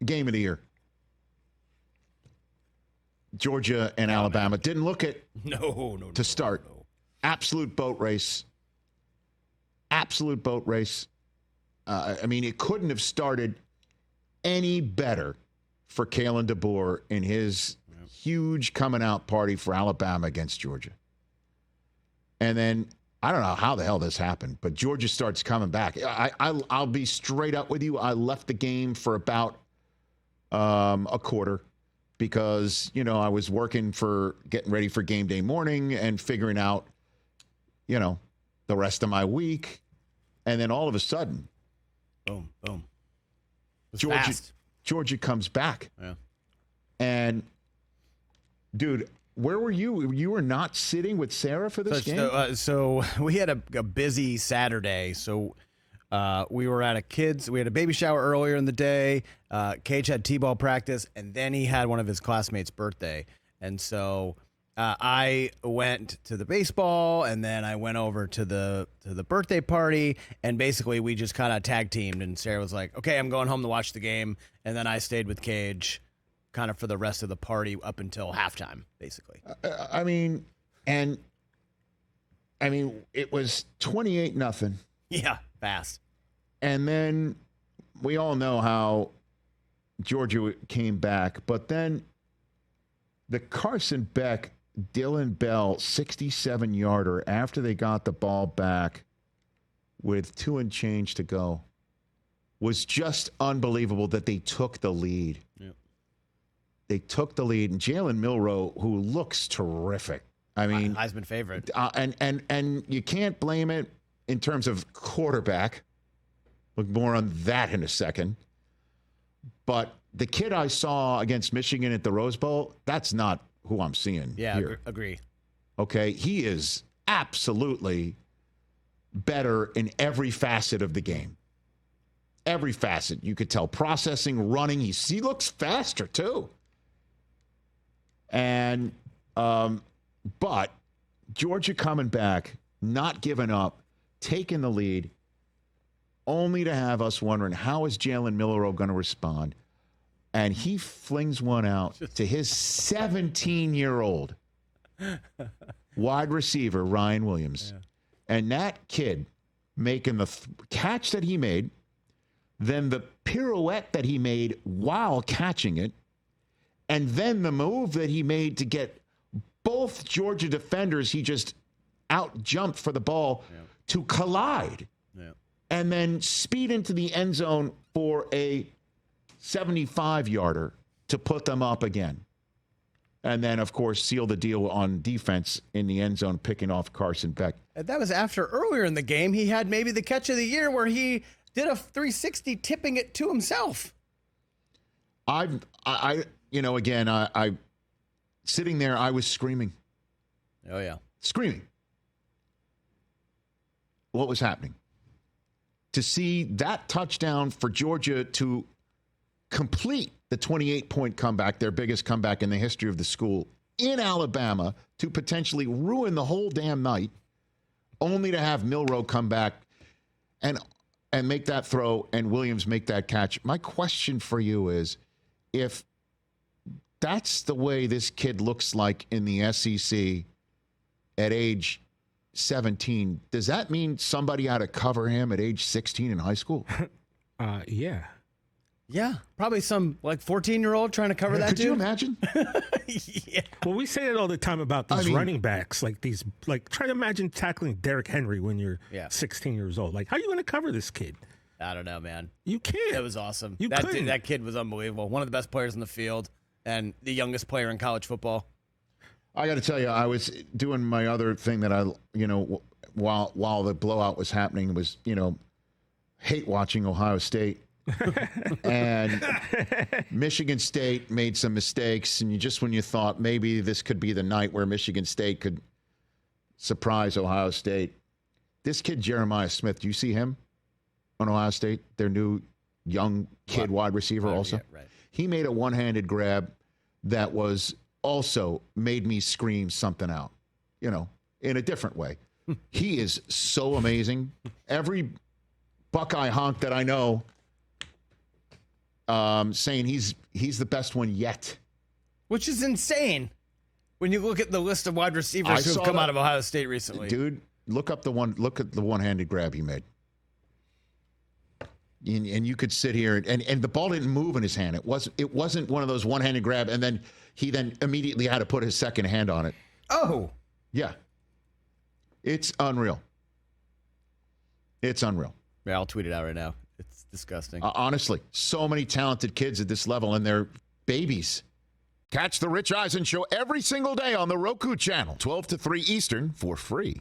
game of the year. Georgia and Alabama. Man. Didn't look it to start. No. Absolute boat race. Absolute boat race. I mean, it couldn't have started any better for Kalen DeBoer in his huge coming out party for Alabama against Georgia. And then, I don't know how the hell this happened, but Georgia starts coming back. I'll be straight up with you. I left the game for about a quarter because, I was working getting ready for game day morning and figuring out, the rest of my week. And then all of a sudden, boom. Georgia comes back. Yeah. And, dude, where were you? You were not sitting with Sarah for this game? So we had a busy Saturday. So we were at we had a baby shower earlier in the day. Cage had t-ball practice, and then he had one of his classmates' birthday. And so I went to the baseball, and then I went over to the birthday party, and basically we just kind of tag teamed. And Sarah was like, "Okay, I'm going home to watch the game," and then I stayed with Cage, kind of for the rest of the party up until halftime, basically. It was 28-0. Yeah, fast. And then we all know how Georgia came back, but then the Carson Beck Dylan Bell 67-yarder after they got the ball back with 2 and change to go was just unbelievable that they took the lead. Yep. They took the lead, and Jalen Milroe, who looks terrific. I mean, Heisman favorite. And you can't blame it in terms of quarterback. Look more on that in a second. But the kid I saw against Michigan at the Rose Bowl, that's not who I'm seeing here. Agree. Okay, he is absolutely better in every facet of the game. Every facet. You could tell processing, running. He looks faster, too. And, but Georgia coming back, not giving up, taking the lead, only to have us wondering, how is Jalen Milroe going to respond? And he flings one out to his 17-year-old wide receiver, Ryan Williams. Yeah. And that kid making the catch that he made, then the pirouette that he made while catching it, and then the move that he made to get both Georgia defenders, he just out-jumped for the ball to collide. Yeah. And then speed into the end zone for a 75-yarder to put them up again. And then, of course, seal the deal on defense in the end zone, picking off Carson Beck. And that was after earlier in the game, he had maybe the catch of the year where he did a 360 tipping it to himself. I sitting there, I was screaming. Oh, yeah. Screaming. What was happening? To see that touchdown for Georgia to complete the 28-point comeback, their biggest comeback in the history of the school, in Alabama, to potentially ruin the whole damn night, only to have Milroe come back and make that throw and Williams make that catch. My question for you is, if that's the way this kid looks like in the SEC at age 17, does that mean somebody had to cover him at age 16 in high school? Yeah. Yeah, probably some 14-year-old trying to cover that Could dude. you imagine? Yeah. Well, we say it all the time about these running backs. Try to imagine tackling Derrick Henry when you're 16 years old. How are you going to cover this kid? I don't know, man. You can't. It was awesome. That kid was unbelievable. One of the best players in the field and the youngest player in college football. I got to tell you, I was doing my other thing that while the blowout was happening, was, hate watching Ohio State. And Michigan State made some mistakes, and when you thought maybe this could be the night where Michigan State could surprise Ohio State, this kid Jeremiah Smith, do you see him on Ohio State? Their new young kid wide receiver also. Yeah, right. He made a one-handed grab that was also made me scream something out, in a different way. He is so amazing. Every Buckeye honk that I know saying he's the best one yet. Which is insane when you look at the list of wide receivers who have come out of Ohio State recently. Dude, look at the one-handed grab he made. And you could sit here and the ball didn't move in his hand. It wasn't one of those one-handed grab, and then he immediately had to put his second hand on it. Oh. Yeah. It's unreal. It's unreal. Yeah, I'll tweet it out right now. It's disgusting. Honestly, so many talented kids at this level, and they're babies. Catch the Rich Eisen Show every single day on the Roku Channel, 12 to 3 Eastern, for free.